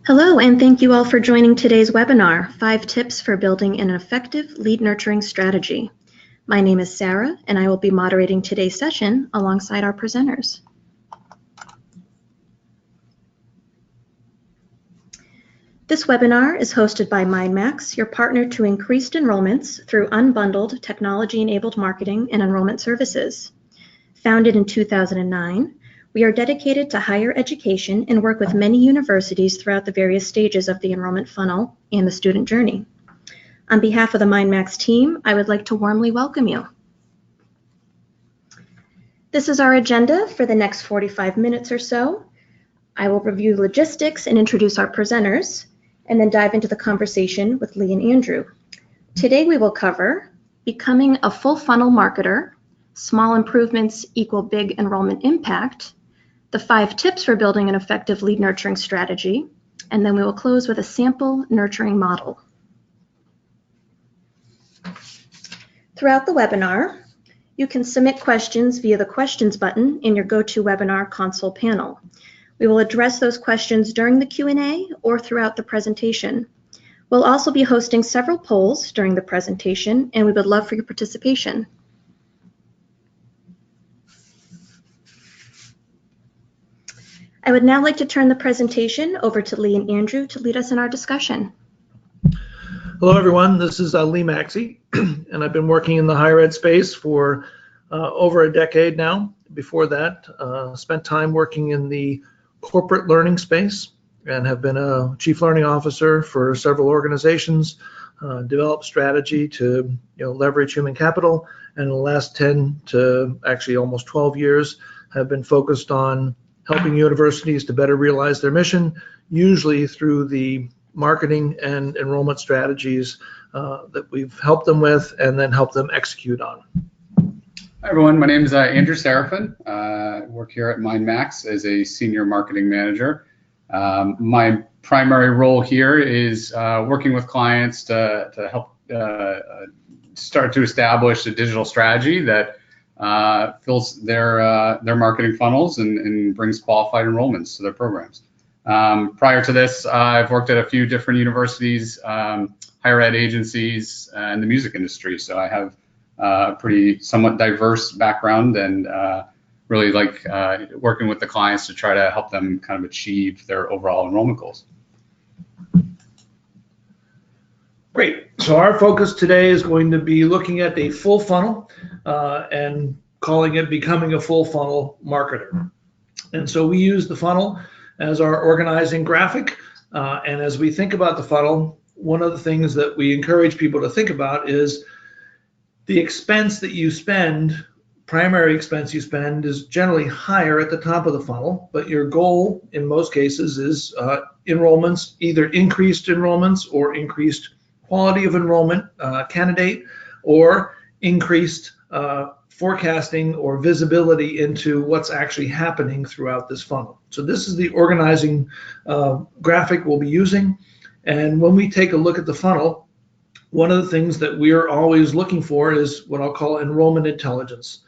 Hello, and thank you all for joining today's webinar, 5 Tips for Building an Effective Lead Nurturing Strategy. My name is Sarah, and I will be moderating today's session alongside our presenters. This webinar is hosted by MindMax, your partner to increased enrollments through unbundled technology-enabled marketing and enrollment services. Founded in 2009, we are dedicated to higher education and work with many universities throughout the various stages of the enrollment funnel and the student journey. On behalf of the MindMax team, I would like to warmly welcome you. This is our agenda for the next 45 minutes or so. I will review logistics and introduce our presenters, and then dive into the conversation with Lee and Andrew. Today we will cover becoming a full funnel marketer, small improvements equal big enrollment impact, the 5 tips for building an effective lead nurturing strategy, and then we will close with a sample nurturing model. Throughout the webinar, you can submit questions via the questions button in your GoToWebinar console panel. We will address those questions during the Q&A or throughout the presentation. We'll also be hosting several polls during the presentation, and we would love for your participation. I would now like to turn the presentation over to Lee and Andrew to lead us in our discussion. Hello, everyone. This is Lee Maxey, and I've been working in the higher ed space for over a decade now. Before that, spent time working in the corporate learning space and have been a chief learning officer for several organizations, developed strategy to leverage human capital, and in the last 10 to actually almost 12 years have been focused on helping universities to better realize their mission, usually through the marketing and enrollment strategies that we've helped them with and then help them execute on. Hi everyone, my name is Andrew Seraphin. I work here at MindMax as a senior marketing manager. My primary role here is working with clients to help start to establish a digital strategy that fills their marketing funnels and brings qualified enrollments to their programs. Prior to this, I've worked at a few different universities, higher ed agencies, and the music industry. So I have a pretty somewhat diverse background and really like working with the clients to try to help them kind of achieve their overall enrollment goals. Great. So our focus today is going to be looking at a full funnel and calling it becoming a full funnel marketer. And so we use the funnel as our organizing graphic. And as we think about the funnel, one of the things that we encourage people to think about is the expense that you spend, primary expense you spend, is generally higher at the top of the funnel, but your goal in most cases is enrollments, either increased enrollments or increased quality of enrollment candidate, or increased forecasting or visibility into what's actually happening throughout this funnel. So this is the organizing graphic we'll be using. And when we take a look at the funnel, one of the things that we're always looking for is what I'll call enrollment intelligence.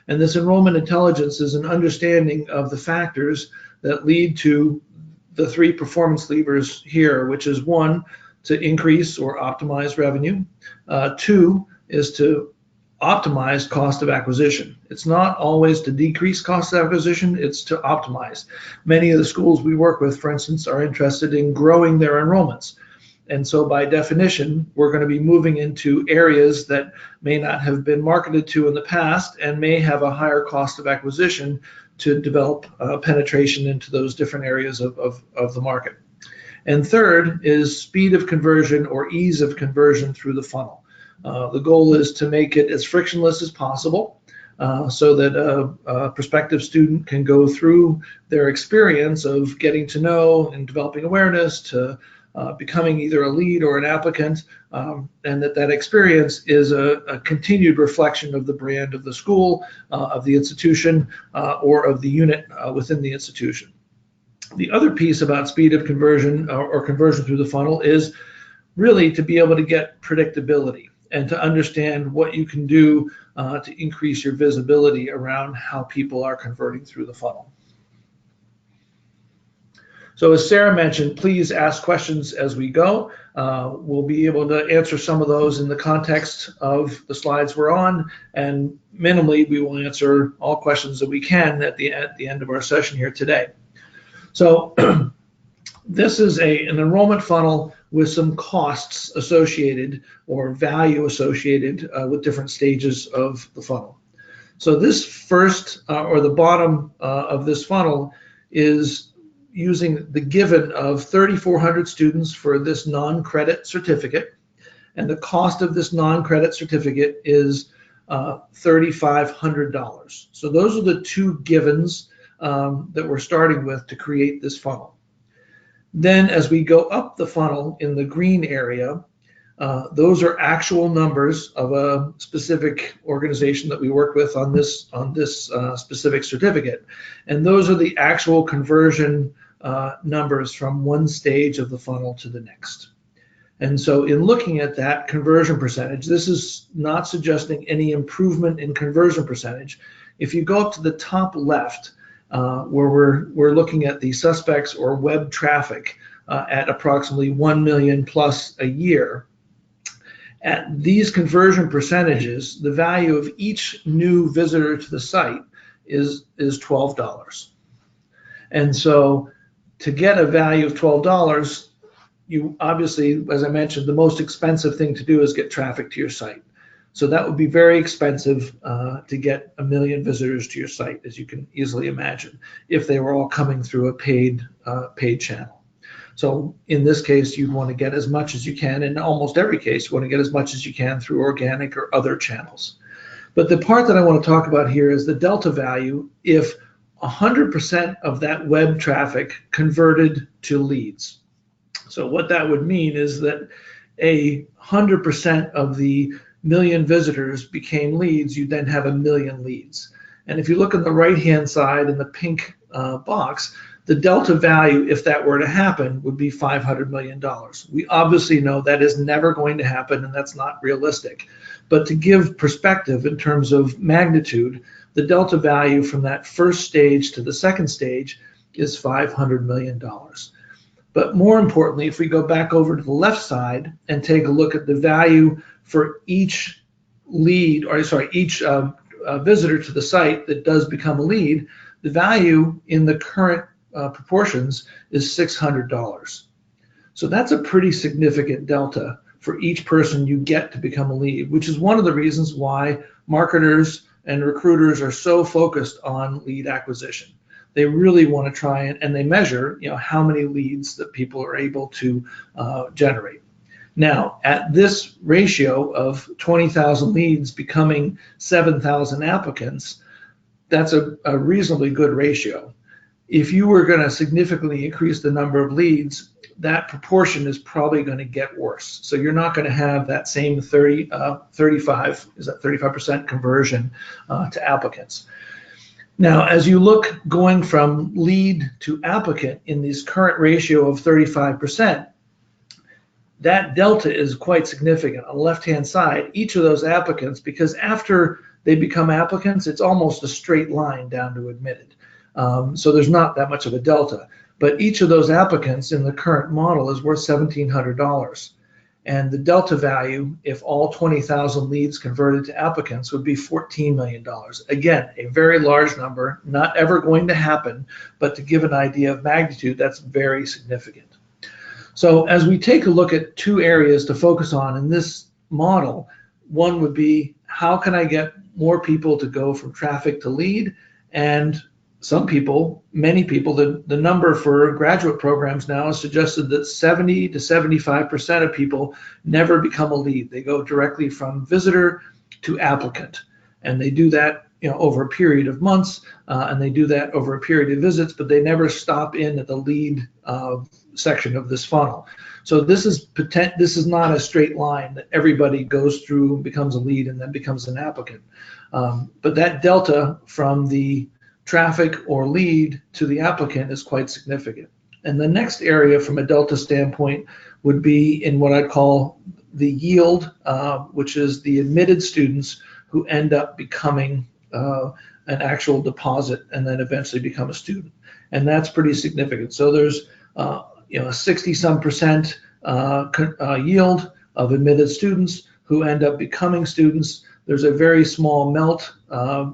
And this enrollment intelligence is an understanding of the factors that lead to the 3 performance levers here, which is 1, to increase or optimize revenue. 2 is to optimize cost of acquisition. It's not always to decrease cost of acquisition, it's to optimize. Many of the schools we work with, for instance, are interested in growing their enrollments. And so by definition, we're going to be moving into areas that may not have been marketed to in the past and may have a higher cost of acquisition to develop penetration into those different areas of the market. And third is speed of conversion or ease of conversion through the funnel. The goal is to make it as frictionless as possible so that a prospective student can go through their experience of getting to know and developing awareness to becoming either a lead or an applicant, and that experience is a continued reflection of the brand of the school, of the institution, or of the unit within the institution. The other piece about speed of conversion or conversion through the funnel is really to be able to get predictability and to understand what you can do to increase your visibility around how people are converting through the funnel. So as Sarah mentioned, please ask questions as we go. We'll be able to answer some of those in the context of the slides we're on, and minimally we will answer all questions that we can at the end of our session here today. So this is an enrollment funnel with some costs associated or value associated with different stages of the funnel. So this first or the bottom of this funnel is using the given of 3,400 students for this non-credit certificate, and the cost of this non-credit certificate is $3,500. So those are the two givens that we're starting with to create this funnel. Then as we go up the funnel in the green area, those are actual numbers of a specific organization that we work with on this specific certificate, and those are the actual conversion numbers from one stage of the funnel to the next. And so in looking at that conversion percentage, this is not suggesting any improvement in conversion percentage. If you go up to the top left, where we're looking at the suspects or web traffic at approximately 1 million plus a year, at these conversion percentages, the value of each new visitor to the site is $12. And so to get a value of $12, you obviously, as I mentioned, the most expensive thing to do is get traffic to your site. So that would be very expensive to get 1 million visitors to your site, as you can easily imagine, if they were all coming through a paid channel. So in this case, you'd want to get as much as you can. In almost every case, you want to get as much as you can through organic or other channels. But the part that I want to talk about here is the delta value if 100% of that web traffic converted to leads. So what that would mean is that 100% of the million visitors became leads, you then have 1 million leads. And if you look on the right-hand side in the pink box, the delta value, if that were to happen, would be $500 million. We obviously know that is never going to happen, and that's not realistic. But to give perspective in terms of magnitude, the delta value from that first stage to the second stage is $500 million. But more importantly, if we go back over to the left side and take a look at the value for each lead, or sorry, each visitor to the site that does become a lead, the value in the current proportions is $600. So that's a pretty significant delta for each person you get to become a lead, which is one of the reasons why marketers and recruiters are so focused on lead acquisition. They really want to try and they measure, how many leads that people are able to generate. Now, at this ratio of 20,000 leads becoming 7,000 applicants, that's a reasonably good ratio. If you were going to significantly increase the number of leads, that proportion is probably going to get worse. So you're not going to have that same 35% conversion to applicants. Now, as you look going from lead to applicant in this current ratio of 35%, that delta is quite significant. On the left-hand side, each of those applicants, because after they become applicants, it's almost a straight line down to admitted. So there's not that much of a delta. But each of those applicants in the current model is worth $1,700. And the delta value, if all 20,000 leads converted to applicants, would be $14 million. Again, a very large number, not ever going to happen, but to give an idea of magnitude, that's very significant. So as we take a look at two areas to focus on in this model, one would be, how can I get more people to go from traffic to lead? And some people, many people, the number for graduate programs now has suggested that 70 to 75% of people never become a lead. They go directly from visitor to applicant. And they do that over a period of months, and they do that over a period of visits, but they never stop in at the lead section of this funnel. So this is not a straight line that everybody goes through, becomes a lead, and then becomes an applicant. But that delta from the traffic or lead to the applicant is quite significant. And the next area from a delta standpoint would be in what I'd call the yield, which is the admitted students who end up becoming an actual deposit and then eventually become a student. And that's pretty significant. So there's a 60-some% yield of admitted students who end up becoming students. There's a very small melt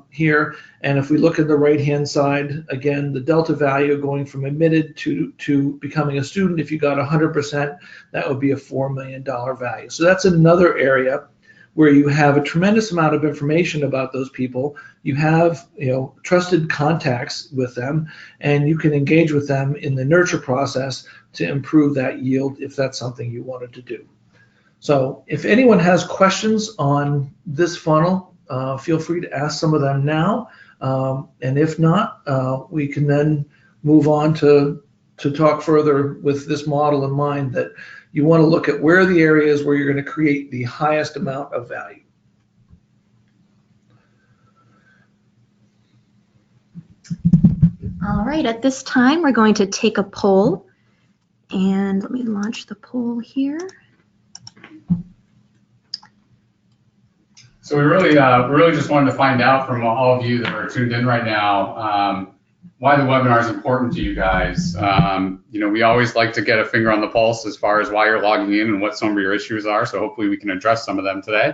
here. And if we look at the right-hand side, again, the delta value going from admitted to becoming a student, if you got 100%, that would be a $4 million value. So that's another area where you have a tremendous amount of information about those people. You have, trusted contacts with them, and you can engage with them in the nurture process to improve that yield if that's something you wanted to do. So if anyone has questions on this funnel, feel free to ask some of them now. And if not, we can then move on to talk further with this model in mind, that you want to look at where are the areas where you're going to create the highest amount of value. All right, at this time, we're going to take a poll. And let me launch the poll here. So we really just wanted to find out from all of you that are tuned in right now why the webinar is important to you guys. We always like to get a finger on the pulse as far as why you're logging in and what some of your issues are. So hopefully we can address some of them today.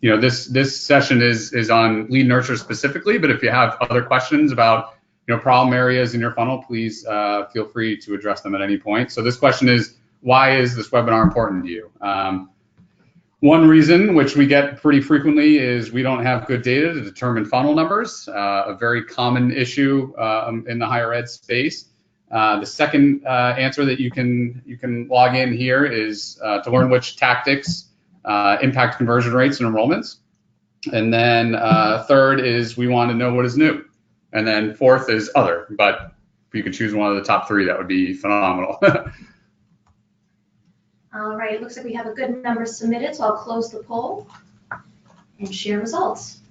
This session is on lead nurture specifically, but if you have other questions about problem areas in your funnel, please feel free to address them at any point. So this question is, why is this webinar important to you? One reason, which we get pretty frequently, is we don't have good data to determine funnel numbers, a very common issue in the higher ed space. The second answer that you can log in here is to learn which tactics impact conversion rates and enrollments. And then third is we want to know what is new. And then fourth is other, but if you could choose one of the top three, that would be phenomenal. All right, it looks like we have a good number submitted, so I'll close the poll and share results.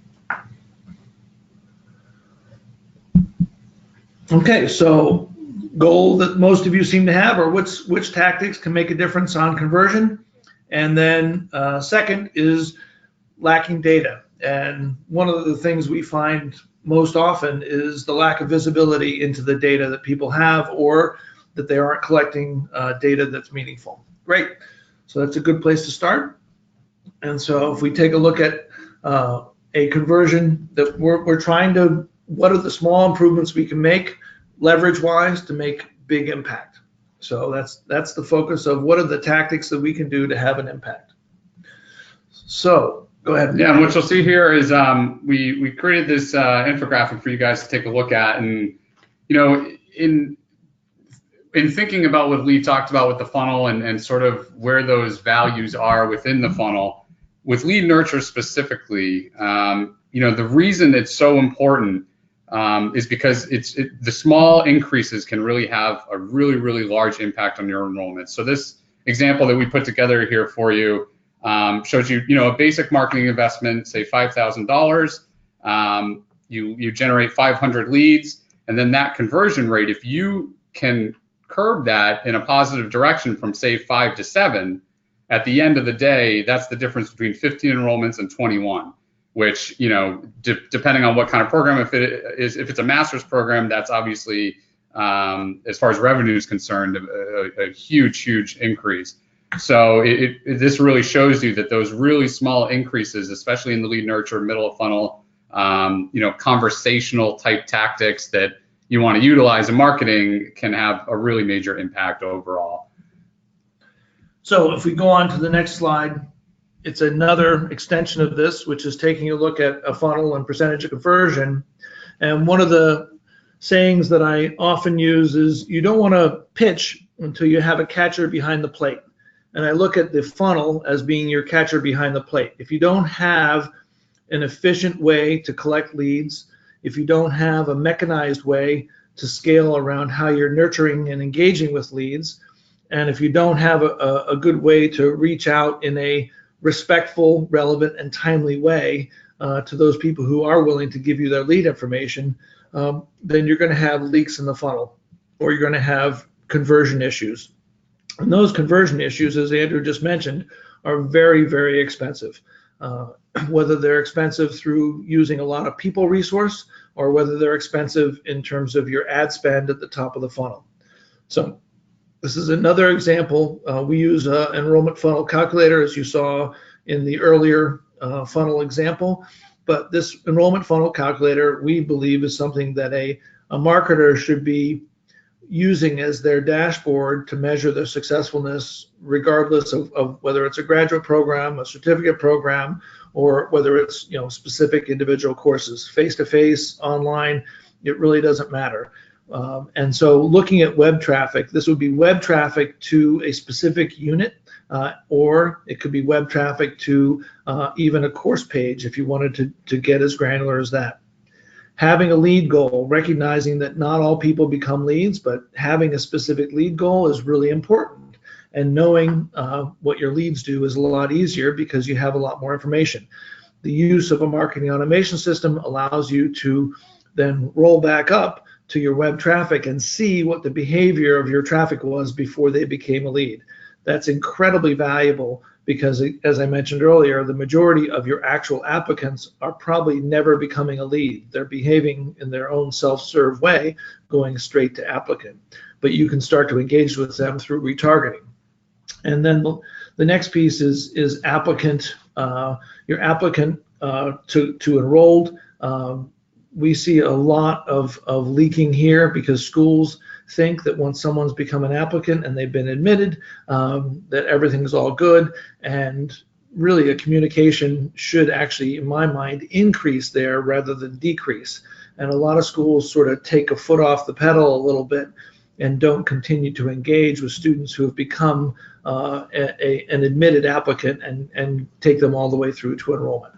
Okay, so goal that most of you seem to have are which tactics can make a difference on conversion. And then second is lacking data. And one of the things we find most often is the lack of visibility into the data that people have, or that they aren't collecting data that's meaningful. Great, so that's a good place to start. And so if we take a look at a conversion that we're trying to, what are the small improvements we can make leverage-wise to make big impact? So that's the focus of what are the tactics that we can do to have an impact. So go ahead. Yeah, and what you'll see here is we created this infographic for you guys to take a look at, and in thinking about what Lee talked about with the funnel and sort of where those values are within the funnel, with lead nurture specifically, the reason it's so important is because the small increases can really have a really, really large impact on your enrollment. So this example that we put together here for you shows you, a basic marketing investment, say $5,000. You generate 500 leads, and then that conversion rate, if you can curb that in a positive direction from say 5 to 7, at the end of the day, that's the difference between 15 enrollments and 21, which, depending on what kind of program, if it's a master's program, that's obviously, as far as revenue is concerned, a huge increase. So this really shows you that those really small increases, especially in the lead nurture, middle of funnel, conversational type tactics that you want to utilize in marketing, can have a really major impact overall. So if we go on to the next slide, it's another extension of this, which is taking a look at a funnel and percentage of conversion. And one of the sayings that I often use is, you don't want to pitch until you have a catcher behind the plate. And I look at the funnel as being your catcher behind the plate. If you don't have an efficient way to collect leads, if you don't have a mechanized way to scale around how you're nurturing and engaging with leads, and if you don't have a good way to reach out in a respectful, relevant, and timely way to those people who are willing to give you their lead information, then you're going to have leaks in the funnel, or you're going to have conversion issues. And those conversion issues, as Andrew just mentioned, are very, very expensive. Whether they're expensive through using a lot of people resource, or whether they're expensive in terms of your ad spend at the top of the funnel. So this is another example. We use an enrollment funnel calculator, as you saw in the earlier funnel example. But this enrollment funnel calculator, we believe, is something that a marketer should be using as their dashboard to measure their successfulness, regardless of whether it's a graduate program, a certificate program, or whether it's specific individual courses, face-to-face, online. It really doesn't matter. And so looking at web traffic, this would be web traffic to a specific unit, or it could be web traffic to even a course page if you wanted to get as granular as that. Having a lead goal, recognizing that not all people become leads, but having a specific lead goal is really important. And knowing what your leads do is a lot easier because you have a lot more information. The use of a marketing automation system allows you to then roll back up to your web traffic and see what the behavior of your traffic was before they became a lead. That's incredibly valuable because, as I mentioned earlier, the majority of your actual applicants are probably never becoming a lead. They're behaving in their own self-serve way, going straight to applicant. But you can start to engage with them through retargeting. And then the next piece is applicant, your applicant to enrolled. We see a lot of leaking here because schools think that once someone's become an applicant and they've been admitted, that everything's all good. And really a communication should actually, in my mind, increase there rather than decrease. And a lot of schools sort of take a foot off the pedal a little bit and don't continue to engage with students who have become an admitted applicant and take them all the way through to enrollment.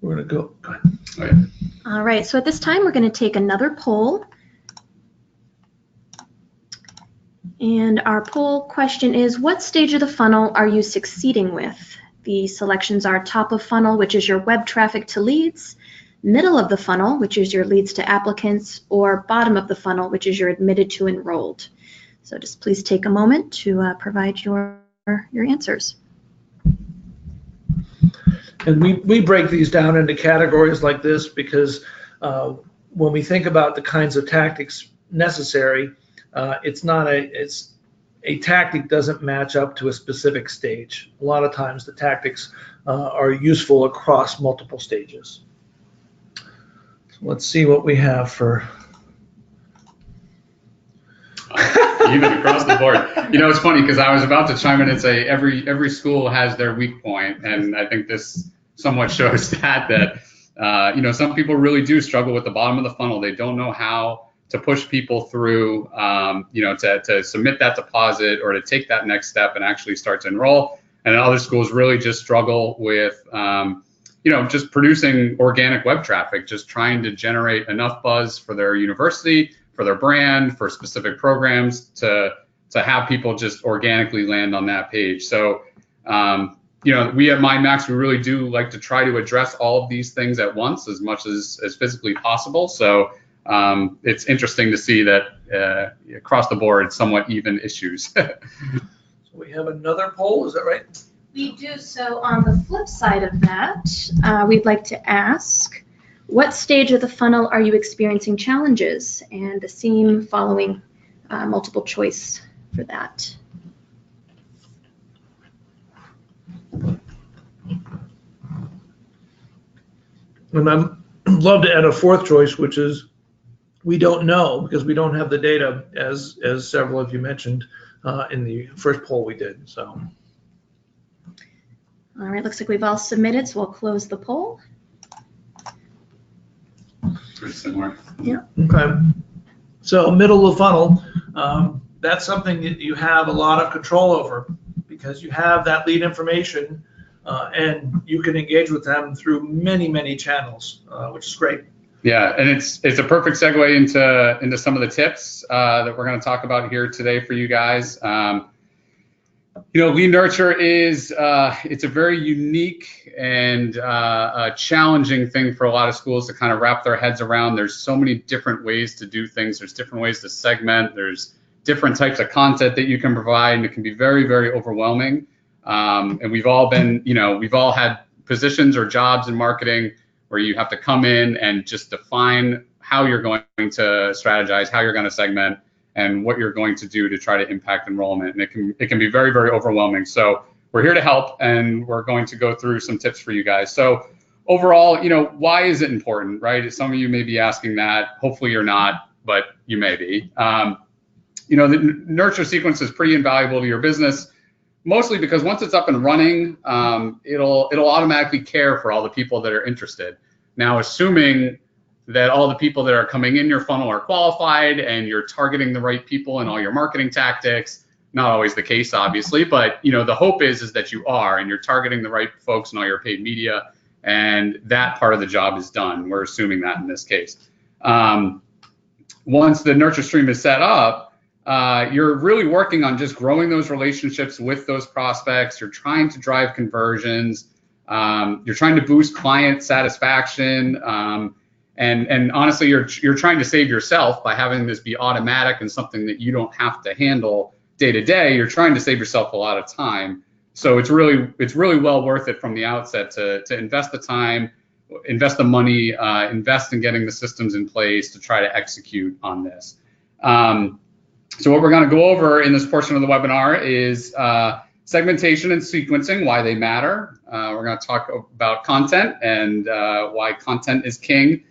We're going to go ahead. Okay. All right, so at this time, we're going to take another poll. And our poll question is, what stage of the funnel are you succeeding with? The selections are top of funnel, which is your web traffic to leads, middle of the funnel, which is your leads to applicants, or bottom of the funnel, which is your admitted to enrolled. So just please take a moment to provide your answers. And we break these down into categories like this because when we think about the kinds of tactics necessary, it's a tactic doesn't match up to a specific stage. A lot of times the tactics are useful across multiple stages. So let's see what we have for. Even across the board. It's funny because I was about to chime in and say every school has their weak point, and I think this somewhat shows that some people really do struggle with the bottom of the funnel. They don't know how to push people through, to submit that deposit or to take that next step and actually start to enroll. And other schools really just struggle with, just producing organic web traffic, just trying to generate enough buzz for their university, for their brand, for specific programs to have people just organically land on that page. So, we at MindMax, we really do like to try to address all of these things at once as much as physically possible. So it's interesting to see that across the board, somewhat even issues. So we have another poll, is that right? We do. So on the flip side of that, we'd like to ask, what stage of the funnel are you experiencing challenges? And the same following multiple choice for that. And I'd love to add a fourth choice, which is we don't know because we don't have the data, as several of you mentioned in the first poll we did. So. All right, looks like we've all submitted, so we'll close the poll. Pretty similar. Yeah. Okay. So middle of the funnel, that's something that you have a lot of control over because you have that lead information and you can engage with them through many, many channels, which is great. Yeah, and it's a perfect segue into some of the tips that we're going to talk about here today for you guys. Lead nurture is it's a very unique and challenging thing for a lot of schools to kind of wrap their heads around. There's so many different ways to do things. There's different ways to segment. There's different types of content that you can provide, and it can be very, very overwhelming. And we've all had positions or jobs in marketing where you have to come in and just define how you're going to strategize, how you're going to segment, and what you're going to do to try to impact enrollment. And it can be very, very overwhelming. So we're here to help, and we're going to go through some tips for you guys. So overall, why is it important, right? Some of you may be asking that. Hopefully you're not, but you may be. The nurture sequence is pretty invaluable to your business, mostly because once it's up and running, it'll automatically care for all the people that are interested. Now, assuming that all the people that are coming in your funnel are qualified and you're targeting the right people in all your marketing tactics, not always the case, obviously, but the hope is that you are, and you're targeting the right folks in all your paid media, and that part of the job is done. We're assuming that in this case. Once the nurture stream is set up, you're really working on just growing those relationships with those prospects. You're trying to drive conversions. You're trying to boost client satisfaction. And honestly, you're trying to save yourself by having this be automatic and something that you don't have to handle day to day. You're trying to save yourself a lot of time. So it's really well worth it from the outset to invest the time, invest the money, invest in getting the systems in place to try to execute on this. So what we're going to go over in this portion of the webinar is segmentation and sequencing, why they matter. We're going to talk about content and why content is king.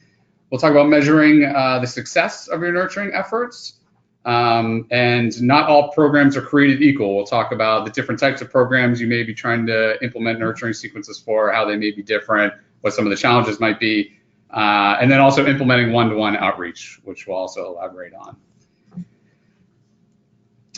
We'll talk about measuring the success of your nurturing efforts. And not all programs are created equal. We'll talk about the different types of programs you may be trying to implement nurturing sequences for, how they may be different, what some of the challenges might be, and then also implementing one-to-one outreach, which we'll also elaborate on.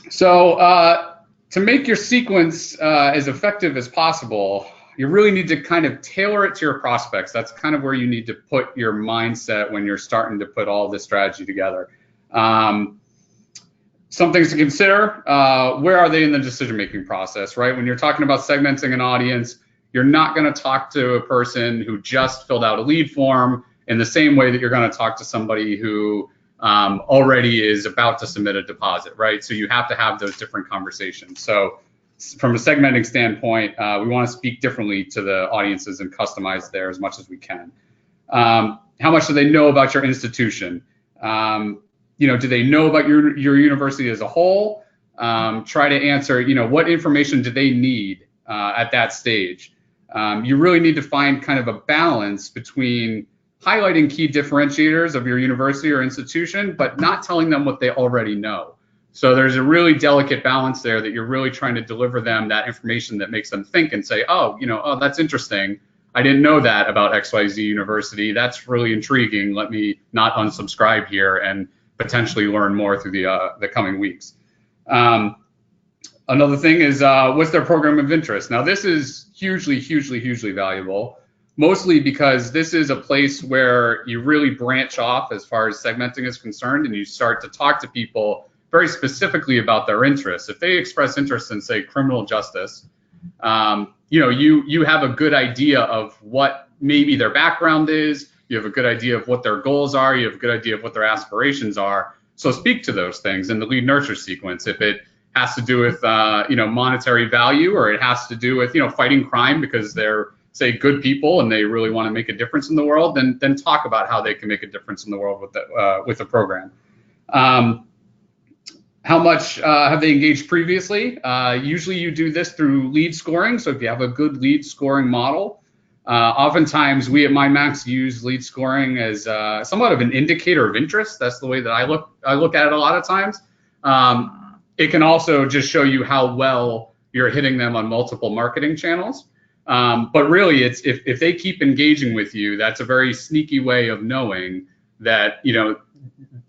So to make your sequence as effective as possible, you really need to kind of tailor it to your prospects. That's kind of where you need to put your mindset when you're starting to put all this strategy together. Some things to consider, where are they in the decision-making process, right? When you're talking about segmenting an audience, you're not going to talk to a person who just filled out a lead form in the same way that you're going to talk to somebody who already is about to submit a deposit, right? So you have to have those different conversations. So from a segmenting standpoint, we want to speak differently to the audiences and customize there as much as we can. How much do they know about your institution? Do they know about your university as a whole? Try to answer, what information do they need at that stage? You really need to find kind of a balance between highlighting key differentiators of your university or institution, but not telling them what they already know. So there's a really delicate balance there that you're really trying to deliver them that information that makes them think and say, oh, that's interesting. I didn't know that about XYZ University. That's really intriguing. Let me not unsubscribe here and potentially learn more through the coming weeks. Another thing is what's their program of interest? Now this is hugely valuable, mostly because this is a place where you really branch off as far as segmenting is concerned, and you start to talk to people very specifically about their interests. If they express interest in, say, criminal justice, you have a good idea of what maybe their background is. You have a good idea of what their goals are. You have a good idea of what their aspirations are. So speak to those things in the lead nurture sequence. If it has to do with monetary value, or it has to do with fighting crime because they're, say, good people and they really want to make a difference in the world, then talk about how they can make a difference in the world with the program. How much have they engaged previously? Usually you do this through lead scoring. So if you have a good lead scoring model, oftentimes we at MindMax use lead scoring as somewhat of an indicator of interest. That's the way that I look at it a lot of times. It can also just show you how well you're hitting them on multiple marketing channels. But really, it's if they keep engaging with you, that's a very sneaky way of knowing that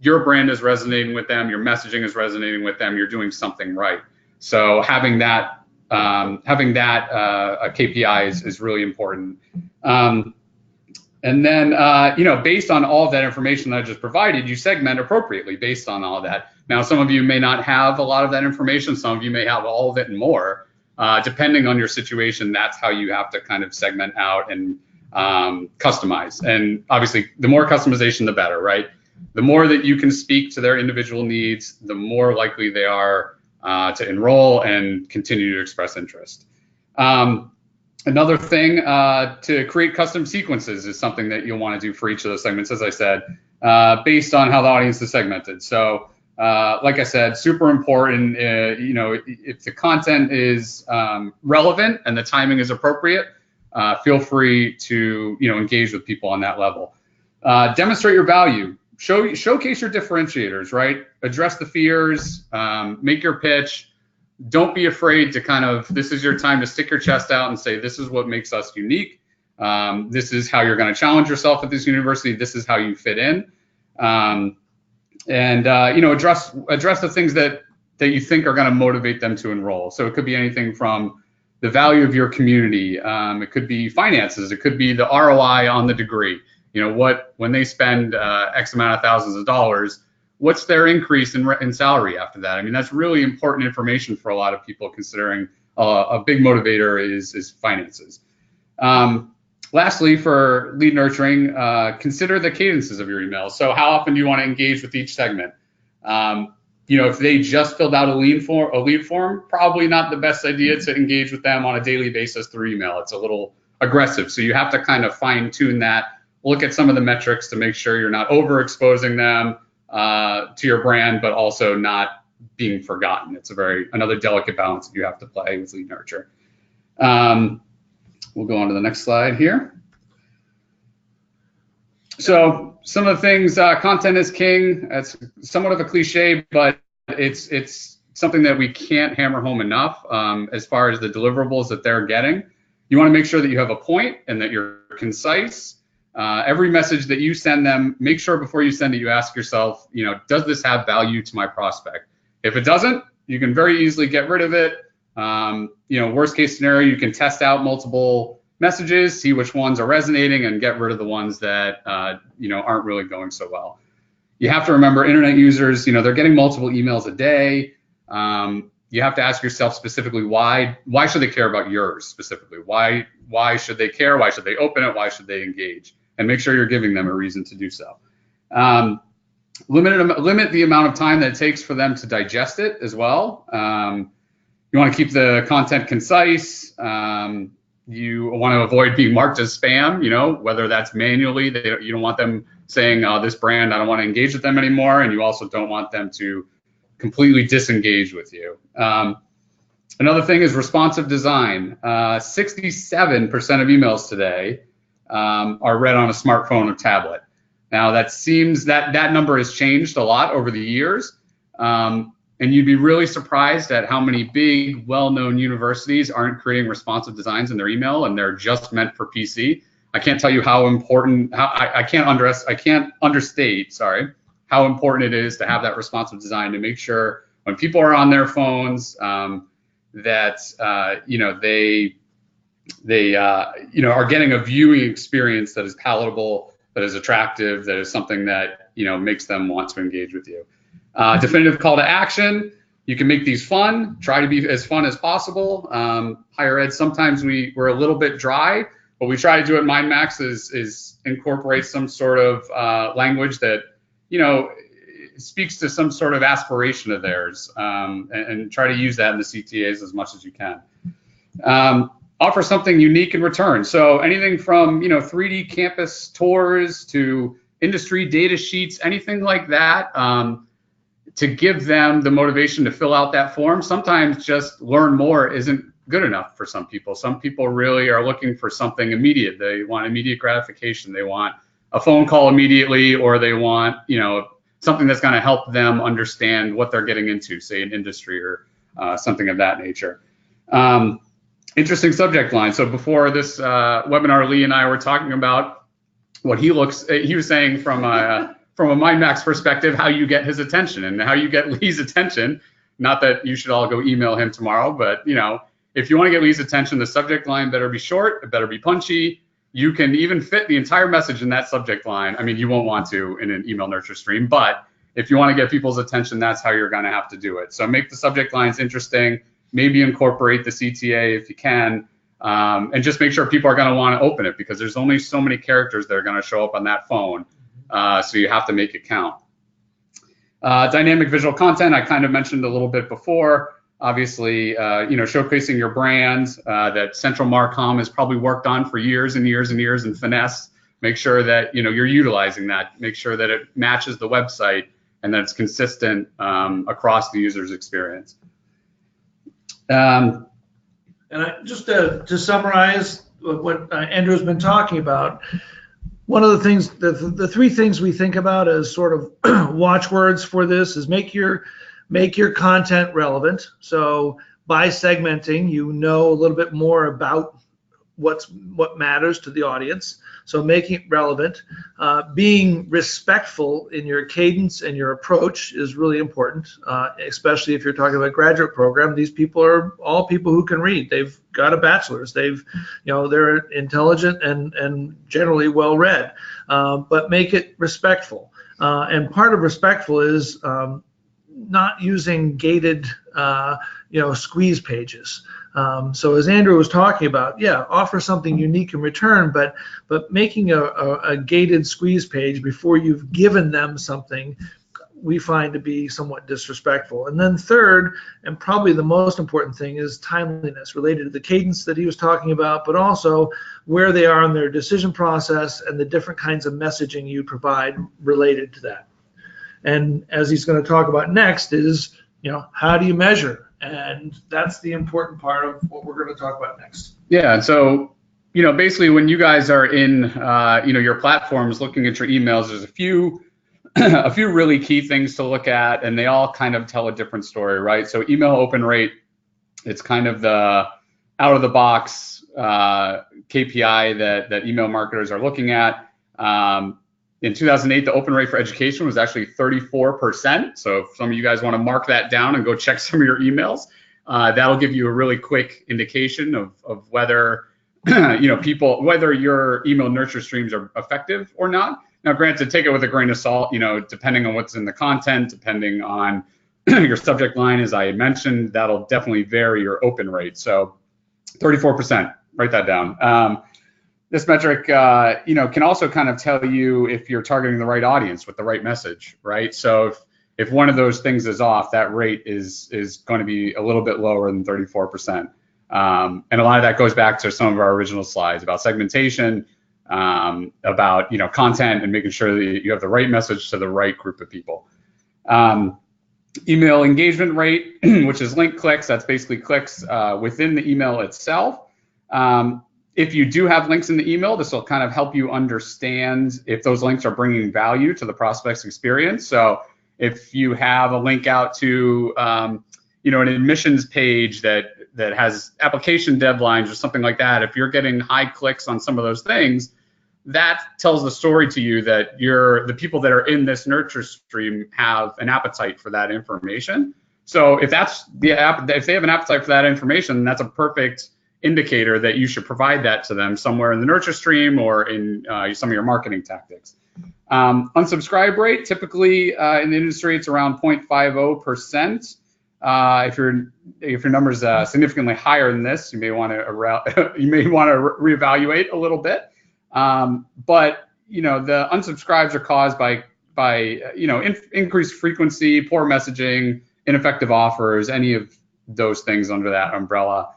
your brand is resonating with them, your messaging is resonating with them, you're doing something right. So having that KPI is really important. And then based on all of that information that I just provided, you segment appropriately based on all of that. Now, some of you may not have a lot of that information. Some of you may have all of it and more. Depending on your situation, that's how you have to kind of segment out and customize. And obviously, the more customization, the better, right? The more that you can speak to their individual needs, the more likely they are to enroll and continue to express interest. Another thing, to create custom sequences is something that you'll want to do for each of those segments, as I said, based on how the audience is segmented. So, like I said, super important. If the content is relevant and the timing is appropriate, feel free to engage with people on that level. Demonstrate your value. Showcase your differentiators. Right. Address the fears. Make your pitch. Don't be afraid to this is your time to stick your chest out and say, this is what makes us unique. This is how you're going to challenge yourself at this university. This is how you fit in. Address the things that you think are going to motivate them to enroll. So it could be anything from the value of your community. It could be finances. It could be the ROI on the degree. When they spend X amount of thousands of dollars, what's their increase in salary after that? I mean, that's really important information for a lot of people, considering a big motivator is finances. Lastly, for lead nurturing, consider the cadences of your emails. So how often do you want to engage with each segment? If they just filled out a lead form, probably not the best idea to engage with them on a daily basis through email. It's a little aggressive. So you have to kind of fine tune that, look at some of the metrics to make sure you're not overexposing them to your brand, but also not being forgotten. It's another delicate balance that you have to play with lead nurture. We'll go on to the next slide here. So some of the things, content is king. That's somewhat of a cliche, but it's something that we can't hammer home enough as far as the deliverables that they're getting. You want to make sure that you have a point and that you're concise. Every message that you send them, make sure before you send it, you ask yourself, does this have value to my prospect? If it doesn't, you can very easily get rid of it. Worst case scenario, you can test out multiple messages, see which ones are resonating, and get rid of the ones that aren't really going so well. You have to remember, internet users, they're getting multiple emails a day. You have to ask yourself specifically why should they care about yours specifically? Why should they care? Why should they open it? Why should they engage? And make sure you're giving them a reason to do so. Limit the amount of time that it takes for them to digest it as well. You want to keep the content concise. You want to avoid being marked as spam, whether that's manually. You don't want them saying, this brand, I don't want to engage with them anymore. And you also don't want them to completely disengage with you. Another thing is responsive design. 67% of emails today are read on a smartphone or tablet. Now that seems that number has changed a lot over the years. And you'd be really surprised at how many big, well-known universities aren't creating responsive designs in their email, and they're just meant for PC. I can't tell you how important, I can't understate, how important it is to have that responsive design to make sure when people are on their phones that they are getting a viewing experience that is palatable, that is attractive, that is something that makes them want to engage with you. Definitive call to action. You can make these fun. Try to be as fun as possible. Higher ed, sometimes we're a little bit dry. What we try to do at MindMax is incorporate some sort of language that speaks to some sort of aspiration of theirs, and try to use that in the CTAs as much as you can. Offer something unique in return. So anything from 3D campus tours to industry data sheets, anything like that, to give them the motivation to fill out that form. Sometimes just learn more isn't good enough for some people. Some people really are looking for something immediate. They want immediate gratification. They want a phone call immediately, or they want something that's going to help them understand what they're getting into, say an industry or something of that nature. Interesting subject line. So before this webinar, Lee and I were talking about what he was saying from a MindMax perspective, how you get his attention and how you get Lee's attention. Not that you should all go email him tomorrow, but if you want to get Lee's attention, the subject line better be short, it better be punchy. You can even fit the entire message in that subject line. I mean, you won't want to in an email nurture stream, but if you want to get people's attention, that's how you're going to have to do it. So make the subject lines interesting, maybe incorporate the CTA if you can, and just make sure people are going to want to open it, because there's only so many characters that are going to show up on that phone. So you have to make it count. Dynamic visual content, I kind of mentioned a little bit before. obviously, showcasing your brand that Central Marcom has probably worked on for years and years and years in finesse. Make sure that you're utilizing that. Make sure that it matches the website and that it's consistent across the user's experience. And just to summarize what Andrew's been talking about, one of the things, the three things we think about as sort of watchwords for this is make your content relevant. So by segmenting, you know a little bit more about what matters to the audience. So making it relevant, being respectful in your cadence and your approach is really important, especially if you're talking about a graduate program. These people are all people who can read. They've got a bachelor's. They're intelligent and generally well read, but make it respectful. And part of respectful is not using gated, squeeze pages. So as Andrew was talking about, offer something unique in return, but making a gated squeeze page before you've given them something, we find to be somewhat disrespectful. And then third, and probably the most important thing, is timeliness related to the cadence that he was talking about, but also where they are in their decision process and the different kinds of messaging you provide related to that. And as he's going to talk about next is, how do you measure? And that's the important part of what we're going to talk about next. Yeah. So, basically when you guys are in, your platforms looking at your emails, there's a few really key things to look at, and they all kind of tell a different story, right? So email open rate, it's kind of the out of the box KPI that email marketers are looking at. In 2008, the open rate for education was actually 34%. So if some of you guys want to mark that down and go check some of your emails, that'll give you a really quick indication of whether, whether your email nurture streams are effective or not. Now, granted, take it with a grain of salt, depending on what's in the content, depending on your subject line, as I had mentioned, that'll definitely vary your open rate. So 34%, write that down. This metric, can also kind of tell you if you're targeting the right audience with the right message, right? So if one of those things is off, that rate is going to be a little bit lower than 34%. And a lot of that goes back to some of our original slides about segmentation, about content and making sure that you have the right message to the right group of people. Email engagement rate, which is link clicks, that's basically clicks within the email itself. If you do have links in the email, this will kind of help you understand if those links are bringing value to the prospect's experience. So if you have a link out to, an admissions page that has application deadlines or something like that, if you're getting high clicks on some of those things, that tells the story to you that the people that are in this nurture stream have an appetite for that information. So if if they have an appetite for that information, that's a perfect indicator that you should provide that to them somewhere in the nurture stream or in some of your marketing tactics. Unsubscribe rate, typically in the industry, it's around 0.50%. If your number's significantly higher than this, you may want to reevaluate a little bit. But the unsubscribes are caused by increased frequency, poor messaging, ineffective offers, any of those things under that umbrella.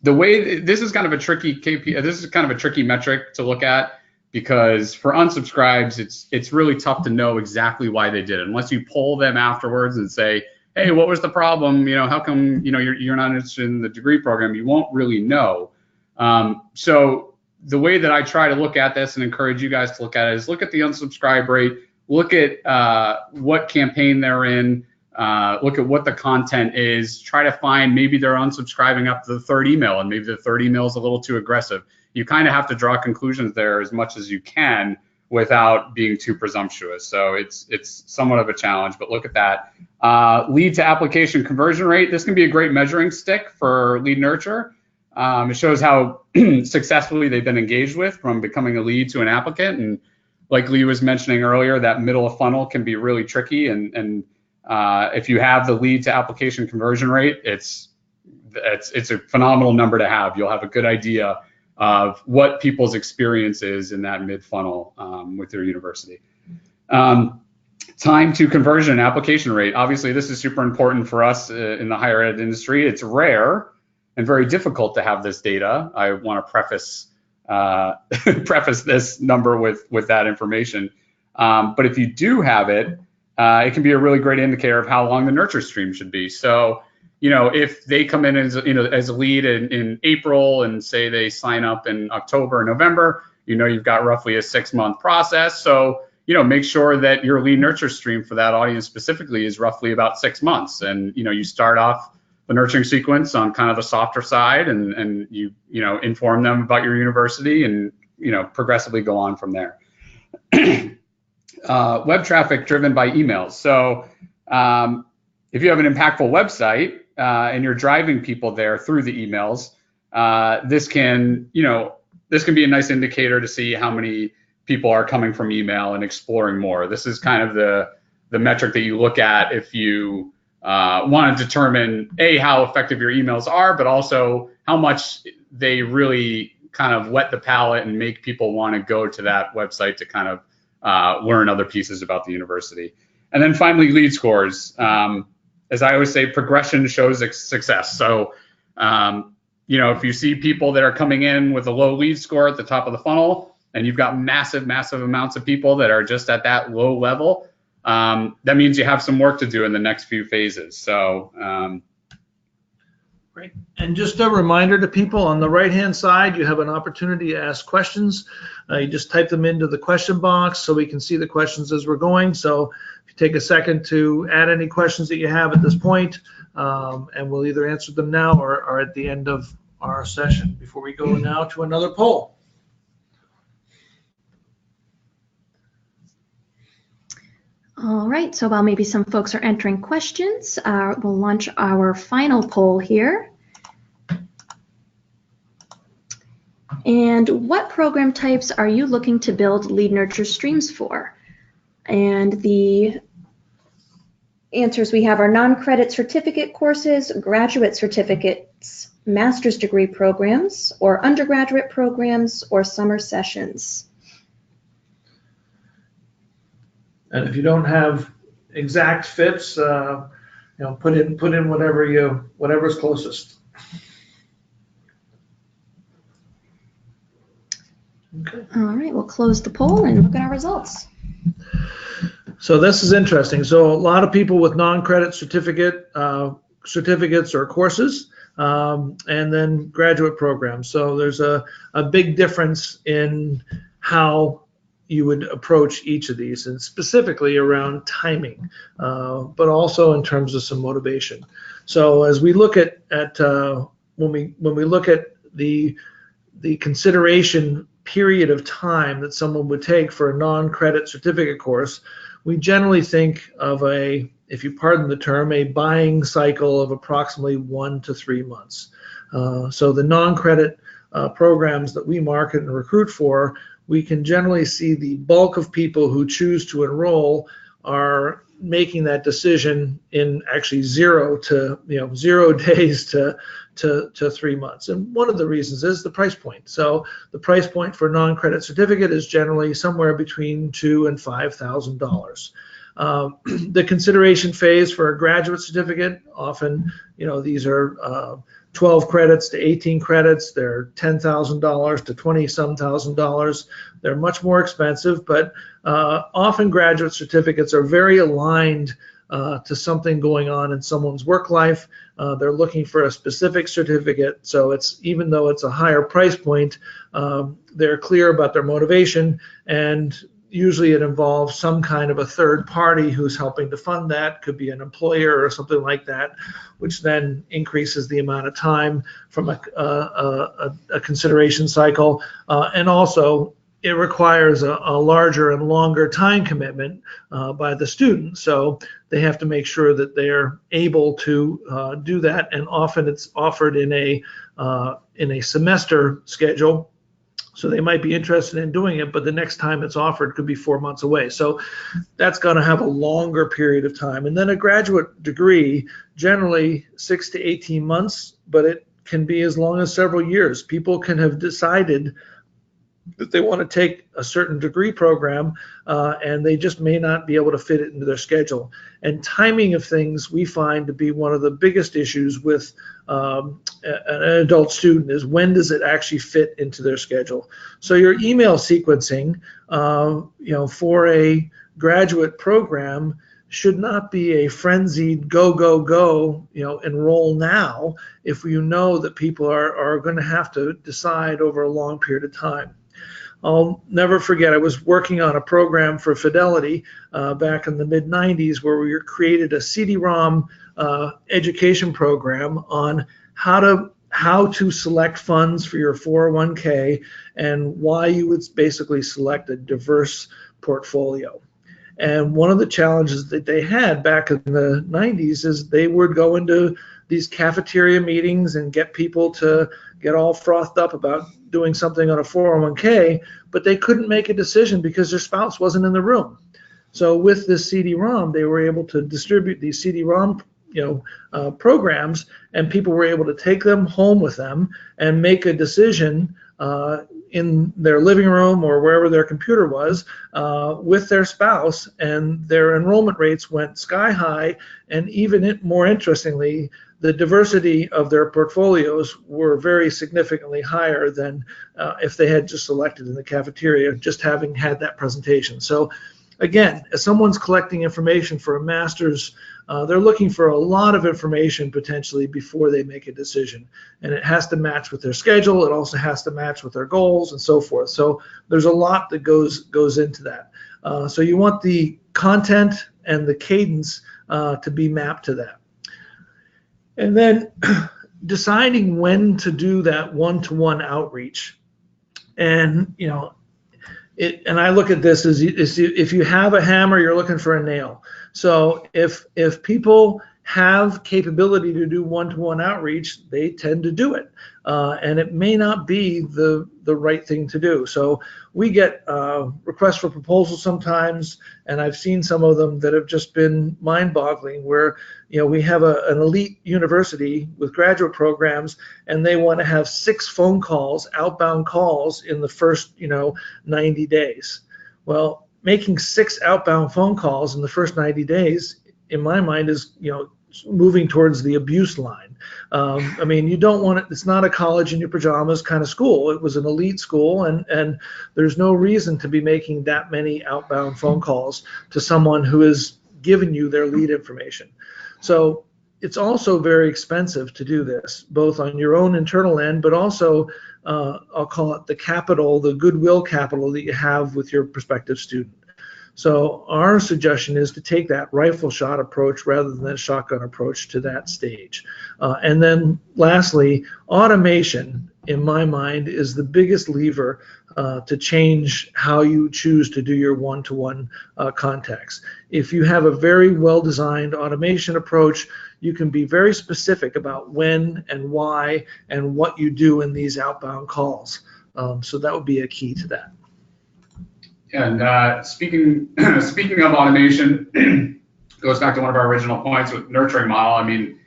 This is kind of a tricky KPI. This is kind of a tricky metric to look at, because for unsubscribes, it's really tough to know exactly why they did it unless you poll them afterwards and say, hey, what was the problem? How come you're not interested in the degree program? You won't really know. So the way that I try to look at this and encourage you guys to look at it is look at the unsubscribe rate, look at what campaign they're in. Look at what the content is, try to find maybe they're unsubscribing up to the third email and maybe the third email is a little too aggressive. You kind of have to draw conclusions there as much as you can without being too presumptuous. So it's somewhat of a challenge, but look at that. Lead to application conversion rate. This can be a great measuring stick for lead nurture. It shows how successfully they've been engaged with from becoming a lead to an applicant. And like Lee was mentioning earlier, that middle of funnel can be really tricky, and if you have the lead to application conversion rate, it's a phenomenal number to have. You'll have a good idea of what people's experience is in that mid funnel with your university. Time to conversion application rate. Obviously, this is super important for us in the higher ed industry. It's rare and very difficult to have this data. I want to preface preface this number with that information. But if you do have it, it can be a really great indicator of how long the nurture stream should be. So, if they come in as as a lead in April and say they sign up in October or November, you've got roughly a 6-month process. So, make sure that your lead nurture stream for that audience specifically is roughly about 6 months. And, you start off the nurturing sequence on kind of the softer side, and you inform them about your university, and, progressively go on from there. Web traffic driven by emails. So if you have an impactful website and you're driving people there through the emails, this can be a nice indicator to see how many people are coming from email and exploring more. This is kind of the metric that you look at if you want to determine how effective your emails are, but also how much they really kind of wet the palate and make people want to go to that website to kind of learn other pieces about the university. And then finally, lead scores. As I always say, progression shows success. So, if you see people that are coming in with a low lead score at the top of the funnel, and you've got massive amounts of people that are just at that low level, that means you have some work to do in the next few phases. So, Great. And just a reminder to people, on the right-hand side, you have an opportunity to ask questions. You just type them into the question box so we can see the questions as we're going. So if you take a second to add any questions that you have at this point, and we'll either answer them now or at the end of our session, before we go now to another poll. All right, so while maybe some folks are entering questions, we'll launch our final poll here. And what program types are you looking to build lead nurture streams for? And the answers we have are non-credit certificate courses, graduate certificates, master's degree programs, or undergraduate programs, or summer sessions. And if you don't have exact fits, put in whatever's closest. Okay. All right, we'll close the poll and look at our results. So this is interesting. So a lot of people with non-credit certificates or courses, and then graduate programs. So there's a big difference in how you would approach each of these, and specifically around timing, but also in terms of some motivation. So as we look at when we look at the consideration period of time that someone would take for a non-credit certificate course, we generally think of if you pardon the term, a buying cycle of approximately 1 to 3 months. So the non-credit programs that we market and recruit for, we can generally see the bulk of people who choose to enroll are making that decision in actually 0 days to 3 months. And one of the reasons is the price point. So the price point for a non-credit certificate is generally somewhere between $2,000 and $5,000. The consideration phase for a graduate certificate, often, these are 12 credits to 18 credits. They're $10,000 to 20-some thousand dollars. They're much more expensive, but often graduate certificates are very aligned to something going on in someone's work life. They're looking for a specific certificate, so even though it's a higher price point, they're clear about their motivation, and usually it involves some kind of a third party who's helping to fund that. Could be an employer or something like that, which then increases the amount of time from a consideration cycle. And also, it requires a larger and longer time commitment by the student. So they have to make sure that they're able to do that. And often it's offered in a semester schedule. So they might be interested in doing it, but the next time it's offered could be 4 months away. So that's going to have a longer period of time. And then a graduate degree, generally 6 to 18 months, but it can be as long as several years. People can have decided that they want to take a certain degree program, and they just may not be able to fit it into their schedule. And timing of things we find to be one of the biggest issues with an adult student is when does it actually fit into their schedule. So your email sequencing, for a graduate program should not be a frenzied go, go, go, enroll now if you know that people are going to have to decide over a long period of time. I'll never forget, I was working on a program for Fidelity back in the mid-90s where we created a CD-ROM education program on how to select funds for your 401k and why you would basically select a diverse portfolio. And one of the challenges that they had back in the 90s is they would go into these cafeteria meetings and get people to get all frothed up about doing something on a 401k, but they couldn't make a decision because their spouse wasn't in the room. So with this CD-ROM, they were able to distribute these CD-ROM programs, and people were able to take them home with them and make a decision in their living room or wherever their computer was with their spouse, and their enrollment rates went sky high. And even more interestingly, the diversity of their portfolios were very significantly higher than if they had just selected in the cafeteria, just having had that presentation. So again, as someone's collecting information for a master's, they're looking for a lot of information potentially before they make a decision. And it has to match with their schedule. It also has to match with their goals and so forth. So there's a lot that goes into that. So you want the content and the cadence to be mapped to that. And then deciding when to do that one-to-one outreach. And, and I look at this as if you have a hammer, you're looking for a nail. So if people have capability to do one-to-one outreach, they tend to do it. And it may not be the right thing to do. So we get requests for proposals sometimes, and I've seen some of them that have just been mind-boggling, where we have an elite university with graduate programs, and they want to have 6 phone calls, outbound calls, in the first 90 days. Well, making 6 outbound phone calls in the first 90 days, in my mind, is moving towards the abuse line. I mean, you don't want it. It's not a college in your pajamas kind of school. It was an elite school, and there's no reason to be making that many outbound phone calls to someone who has given you their lead information. So it's also very expensive to do this, both on your own internal end, but also I'll call it the capital, the goodwill capital that you have with your prospective student. So our suggestion is to take that rifle shot approach rather than that shotgun approach to that stage. And then lastly, automation, in my mind, is the biggest lever to change how you choose to do your one-to-one contacts. If you have a very well-designed automation approach, you can be very specific about when and why and what you do in these outbound calls. So that would be a key to that. And speaking of automation, goes back to one of our original points with nurturing model. I mean,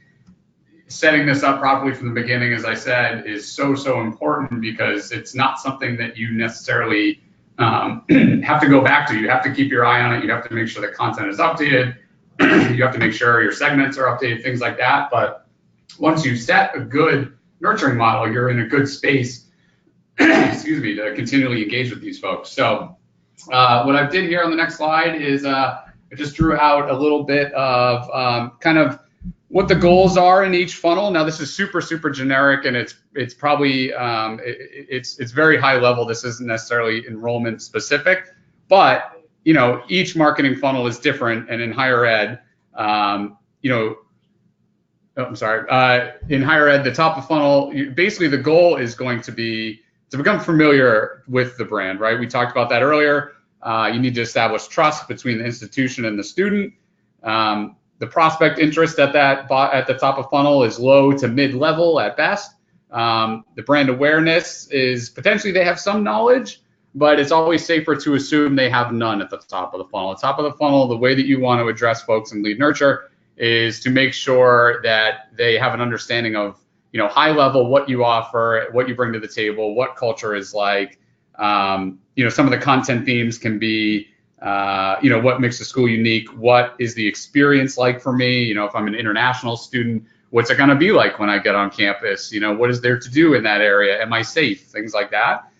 setting this up properly from the beginning, as I said, is so important, because it's not something that you necessarily have to go back to. You have to keep your eye on it. You have to make sure the content is updated. You have to make sure your segments are updated, things like that. But once you set a good nurturing model, you're in a good space, excuse me, to continually engage with these folks. So what I did here on the next slide is I just drew out a little bit of kind of what the goals are in each funnel. Now this is super generic, and it's probably it's very high level. This isn't necessarily enrollment specific, but each marketing funnel is different. And in higher ed, in higher ed, the top of funnel, basically the goal is going to be to become familiar with the brand, right? We talked about that earlier. You need to establish trust between the institution and the student. The prospect interest at the top of funnel is low to mid-level at best. The brand awareness is potentially they have some knowledge, but it's always safer to assume they have none at the top of the funnel. At the top of the funnel, the way that you want to address folks in lead nurture is to make sure that they have an understanding of high level, what you offer, what you bring to the table, what culture is like, Some of the content themes can be, what makes the school unique? What is the experience like for me? If I'm an international student, what's it going to be like when I get on campus? What is there to do in that area? Am I safe? Things like that.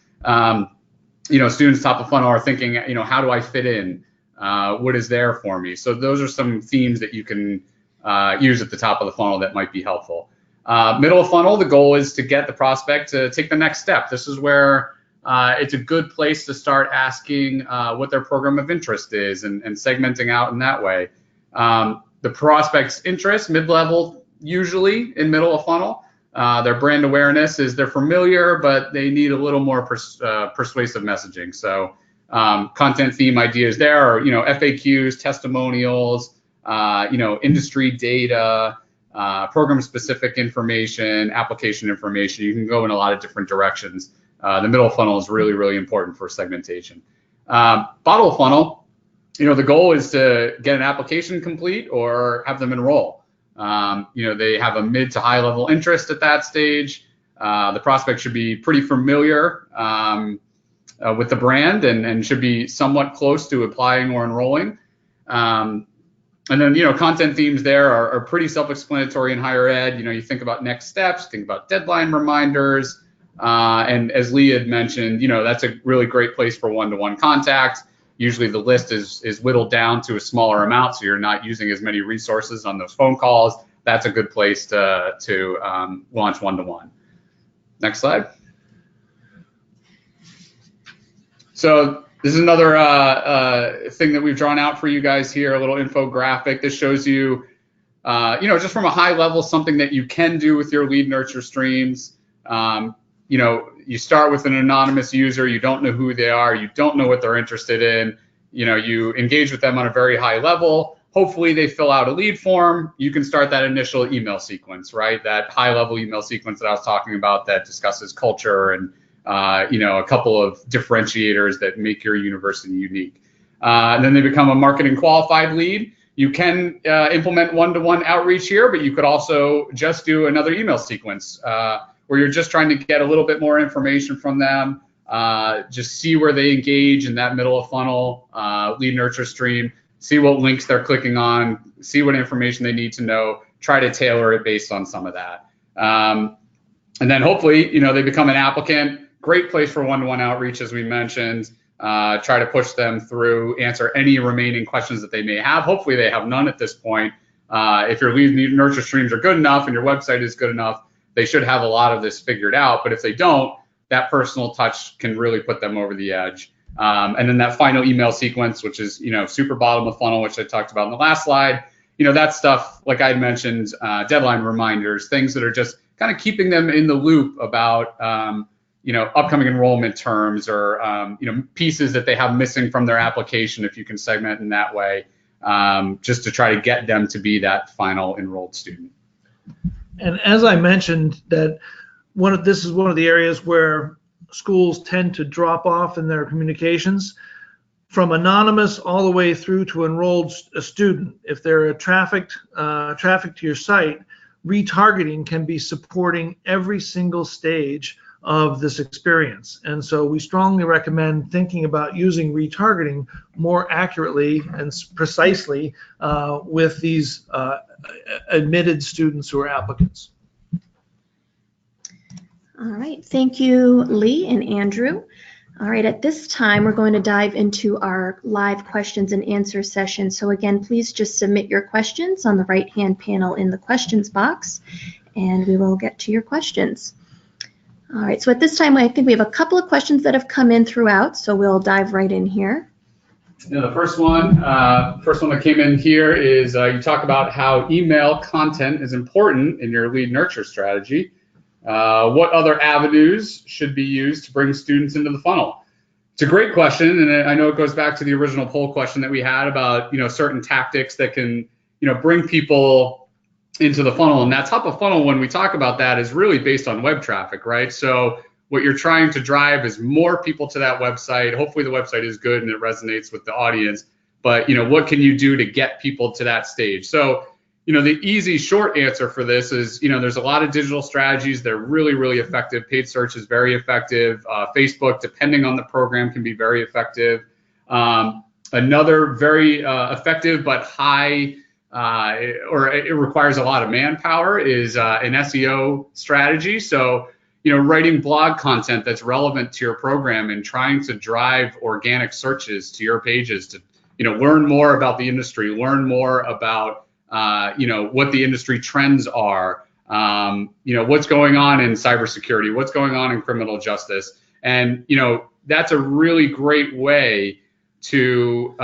Students top of funnel are thinking, how do I fit in? What is there for me? So those are some themes that you can use at the top of the funnel that might be helpful. Middle of funnel, the goal is to get the prospect to take the next step. This is where it's a good place to start asking what their program of interest is and segmenting out in that way. The prospect's interest, mid-level, usually in middle of funnel. Their brand awareness is they're familiar, but they need a little more persuasive messaging. So content theme ideas there are, FAQs, testimonials, industry data, program-specific information, application information. You can go in a lot of different directions. The middle funnel is really, really important for segmentation. Bottom of funnel, the goal is to get an application complete or have them enroll. They have a mid to high level interest at that stage. The prospect should be pretty familiar with the brand and should be somewhat close to applying or enrolling. And then, content themes there are pretty self-explanatory in higher ed. You think about next steps, think about deadline reminders. And as Lee had mentioned, that's a really great place for one-to-one contact. Usually the list is whittled down to a smaller amount, so you're not using as many resources on those phone calls. That's a good place to launch one-to-one. Next slide. So this is another thing that we've drawn out for you guys here, a little infographic. This shows you, just from a high level, something that you can do with your lead nurture streams. You start with an anonymous user, you don't know who they are, you don't know what they're interested in, you engage with them on a very high level. Hopefully they fill out a lead form. You can start that initial email sequence, right? That high level email sequence that I was talking about that discusses culture and a couple of differentiators that make your university unique. And then they become a marketing qualified lead. You can implement one-to-one outreach here, but you could also just do another email sequence where you're just trying to get a little bit more information from them, just see where they engage in that middle of funnel lead nurture stream, see what links they're clicking on, see what information they need to know, try to tailor it based on some of that. And then hopefully, they become an applicant. Great place for one-to-one outreach, as we mentioned. Try to push them through, answer any remaining questions that they may have. Hopefully they have none at this point. If your lead nurture streams are good enough and your website is good enough, they should have a lot of this figured out. But if they don't, that personal touch can really put them over the edge. And then that final email sequence, which is, super bottom of funnel, which I talked about in the last slide, that stuff, like I had mentioned, deadline reminders, things that are just kind of keeping them in the loop about, upcoming enrollment terms or, pieces that they have missing from their application, if you can segment in that way, just to try to get them to be that final enrolled student. And as I mentioned, that this is one of the areas where schools tend to drop off in their communications, from anonymous all the way through to enrolled a student. If they're traffic to your site, retargeting can be supporting every single stage of this experience. And so we strongly recommend thinking about using retargeting more accurately and precisely with these admitted students who are applicants. All right, thank you, Lee and Andrew. All right, at this time, we're going to dive into our live questions and answer session. So again, please just submit your questions on the right-hand panel in the questions box, and we will get to your questions. All right, so at this time, I think we have a couple of questions that have come in throughout, so we'll dive right in here. The first one that came in here is you talk about how email content is important in your lead nurture strategy. What other avenues should be used to bring students into the funnel? It's a great question, and I know it goes back to the original poll question that we had about certain tactics that can bring people into the funnel. And that top of funnel, when we talk about that, is really based on web traffic, right? So what you're trying to drive is more people to that website. Hopefully the website is good and it resonates with the audience, but what can you do to get people to that stage? So the easy short answer for this is, there's a lot of digital strategies. They're really, really effective. Paid search is very effective. Facebook, depending on the program, can be very effective. Another very effective but high, or it requires a lot of manpower, is an SEO strategy. So, writing blog content that's relevant to your program and trying to drive organic searches to your pages to, learn more about the industry, learn more about what the industry trends are, what's going on in cybersecurity, what's going on in criminal justice. And, that's a really great way to,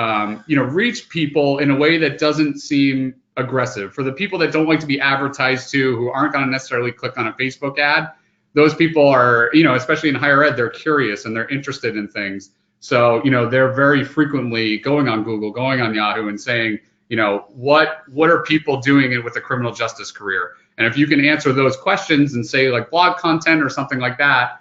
reach people in a way that doesn't seem aggressive. For the people that don't like to be advertised to, who aren't going to necessarily click on a Facebook ad, those people are, especially in higher ed, they're curious and they're interested in things. So, they're very frequently going on Google, going on Yahoo and saying, what are people doing with a criminal justice career? And if you can answer those questions and say like blog content or something like that,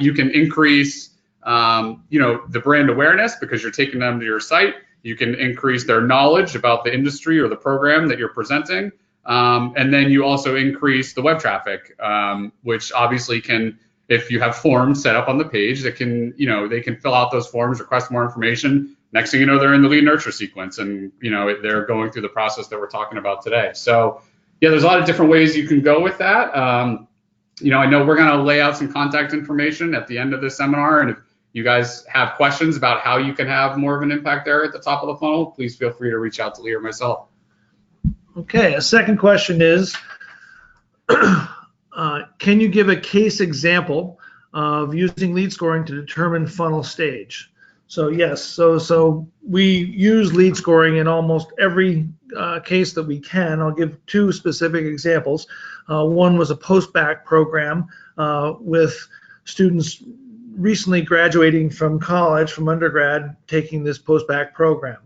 you can increase, the brand awareness because you're taking them to your site. You can increase their knowledge about the industry or the program that you're presenting. And then you also increase the web traffic, which obviously can, if you have forms set up on the page that can, they can fill out those forms, request more information. Next thing you know, they're in the lead nurture sequence and, they're going through the process that we're talking about today. So yeah, there's a lot of different ways you can go with that. I know we're going to lay out some contact information at the end of this seminar. And if you guys have questions about how you can have more of an impact there at the top of the funnel, please feel free to reach out to Lee or myself. Okay, a second question is, can you give a case example of using lead scoring to determine funnel stage? So yes, so we use lead scoring in almost every case that we can. I'll give two specific examples. One was a post-bac program with students recently graduating from college, from undergrad, taking this post-bac program.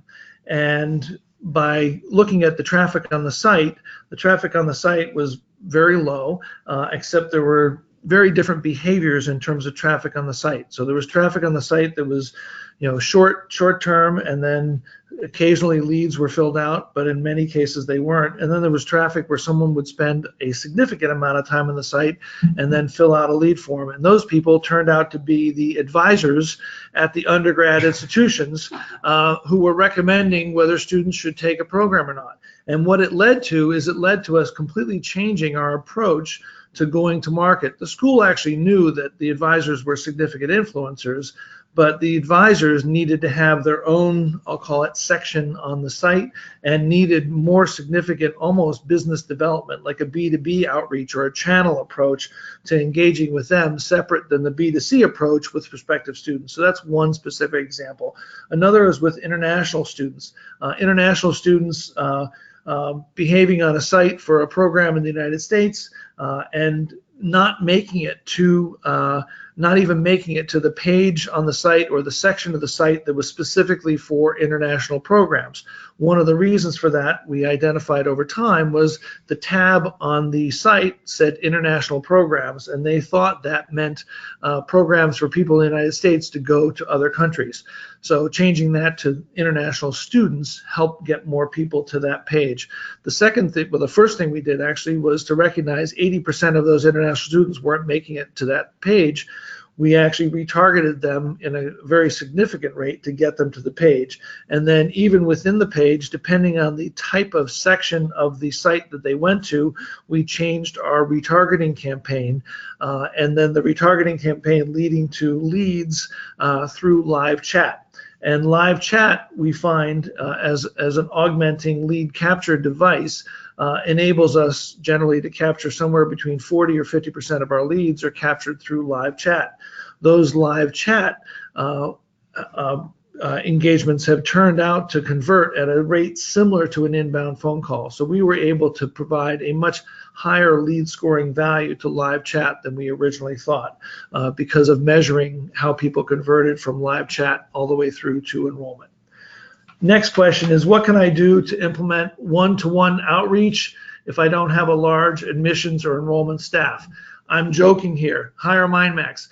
And by looking at the traffic on the site was very low, except there were very different behaviors in terms of traffic on the site. So there was traffic on the site that was, short term, and then occasionally leads were filled out, but in many cases they weren't. And then there was traffic where someone would spend a significant amount of time on the site and then fill out a lead form. And those people turned out to be the advisors at the undergrad institutions who were recommending whether students should take a program or not. And what it led to is it led to us completely changing our approach to going to market. The school actually knew that the advisors were significant influencers, but the advisors needed to have their own, I'll call it, section on the site, and needed more significant, almost business development, like a B2B outreach or a channel approach to engaging with them, separate than the B2C approach with prospective students. So that's one specific example. Another is with international students. International students behaving on a site for a program in the United States and not making it to not even making it to the page on the site or the section of the site that was specifically for international programs. One of the reasons for that we identified over time was the tab on the site said international programs, and they thought that meant programs for people in the United States to go to other countries. So changing that to international students helped get more people to that page. The second thing, well, the first thing we did actually was to recognize 80% of those international students weren't making it to that page. We actually retargeted them in a very significant rate to get them to the page. And then even within the page, depending on the type of section of the site that they went to, we changed our retargeting campaign. And then the retargeting campaign leading to leads through live chat. And live chat, we find as an augmenting lead capture device, enables us generally to capture somewhere between 40 or 50% of our leads are captured through live chat. Those live chat engagements have turned out to convert at a rate similar to an inbound phone call. So we were able to provide a much higher lead scoring value to live chat than we originally thought because of measuring how people converted from live chat all the way through to enrollment. Next question is, what can I do to implement one-to-one outreach if I don't have a large admissions or enrollment staff? I'm joking here. Hire MindMax.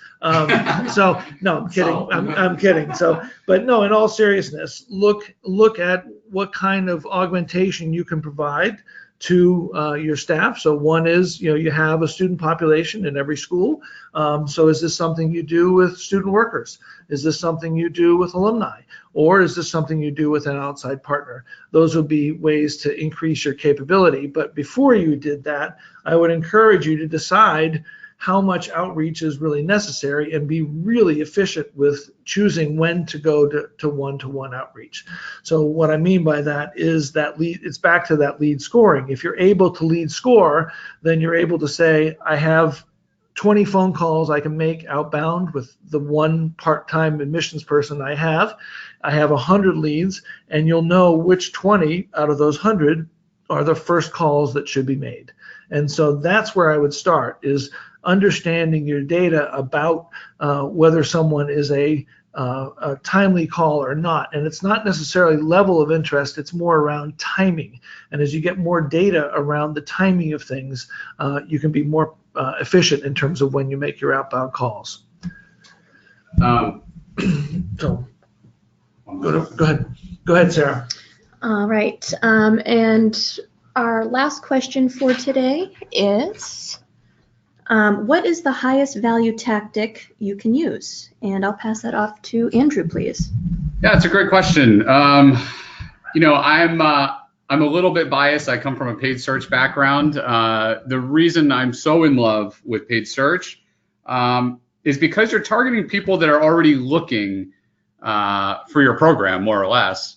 So no, I'm kidding. I'm kidding. So, but no, in all seriousness, look at what kind of augmentation you can provide to your staff. So one is, you have a student population in every school. So is this something you do with student workers? Is this something you do with alumni? Or is this something you do with an outside partner? Those would be ways to increase your capability. But before you did that, I would encourage you to decide how much outreach is really necessary and be really efficient with choosing when to go to one-to-one outreach. So what I mean by that is that it's back to that lead scoring. If you're able to lead score, then you're able to say, I have 20 phone calls I can make outbound with the one part-time admissions person I have 100 leads, and you'll know which 20 out of those 100 are the first calls that should be made. And so that's where I would start, is understanding your data about whether someone is a timely call or not. And it's not necessarily level of interest, it's more around timing. And as you get more data around the timing of things, you can be more efficient in terms of when you make your outbound calls. So go ahead, Sarah. All right, and our last question for today is, what is the highest value tactic you can use? And I'll pass that off to Andrew, please. Yeah, it's a great question. I'm a little bit biased. I come from a paid search background. The reason I'm so in love with paid search is because you're targeting people that are already looking for your program, more or less.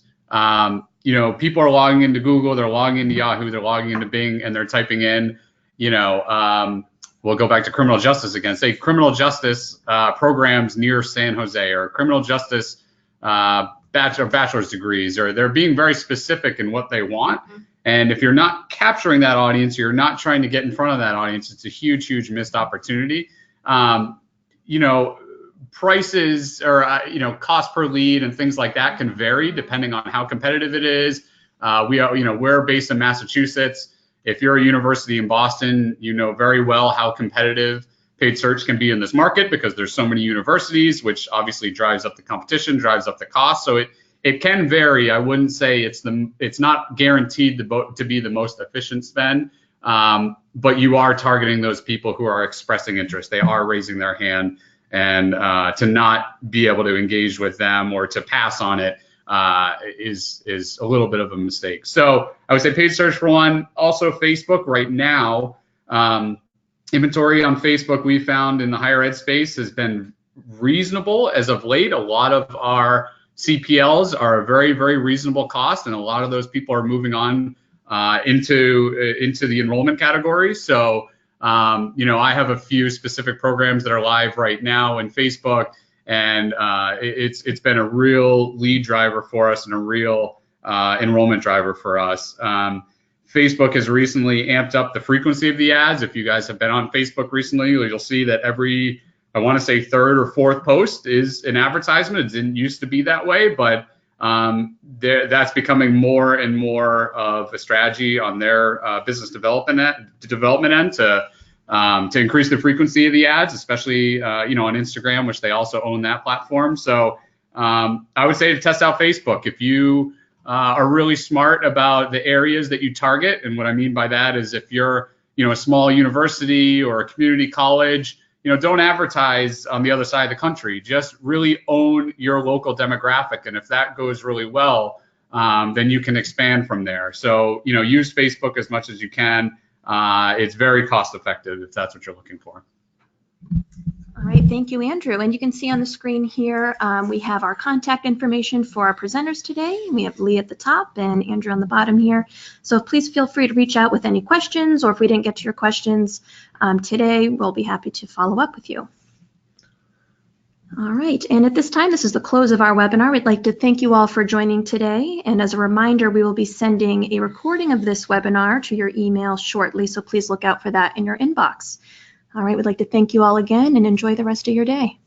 People are logging into Google, they're logging into Yahoo, they're logging into Bing, and they're typing in, we'll go back to criminal justice again, say criminal justice programs near San Jose, or criminal justice bachelor's degrees, or they're being very specific in what they want. And if you're not capturing that audience, you're not trying to get in front of that audience, it's a huge, huge missed opportunity. Prices or cost per lead and things like that can vary depending on how competitive it is. We're based in Massachusetts. If you're a university in Boston, you know very well how competitive paid search can be in this market, because there's so many universities, which obviously drives up the competition, drives up the cost. So it can vary. I wouldn't say it's not guaranteed to be the most efficient spend, but you are targeting those people who are expressing interest. They are raising their hand, and to not be able to engage with them or to pass on it is a little bit of a mistake. So I would say paid search for one. Also Facebook right now. Inventory on Facebook, we found in the higher ed space, has been reasonable as of late. A lot of our CPLs are a very, very reasonable cost, and a lot of those people are moving on into the enrollment category. So, I have a few specific programs that are live right now in Facebook, and it's been a real lead driver for us and a real enrollment driver for us. Facebook has recently amped up the frequency of the ads. If you guys have been on Facebook recently, you'll see that every, I want to say, third or fourth post is an advertisement. It didn't used to be that way, but that's becoming more and more of a strategy on their business development end to increase the frequency of the ads, especially on Instagram, which they also own that platform. So I would say to test out Facebook. If you are really smart about the areas that you target. And what I mean by that is, if you're, a small university or a community college, don't advertise on the other side of the country. Just really own your local demographic. And if that goes really well, then you can expand from there. So, use Facebook as much as you can. It's very cost effective if that's what you're looking for. All right, thank you, Andrew. And you can see on the screen here, we have our contact information for our presenters today. We have Lee at the top and Andrew on the bottom here. So please feel free to reach out with any questions, or if we didn't get to your questions today, we'll be happy to follow up with you. All right, and at this time, this is the close of our webinar. We'd like to thank you all for joining today. And as a reminder, we will be sending a recording of this webinar to your email shortly, so please look out for that in your inbox. All right, we'd like to thank you all again and enjoy the rest of your day.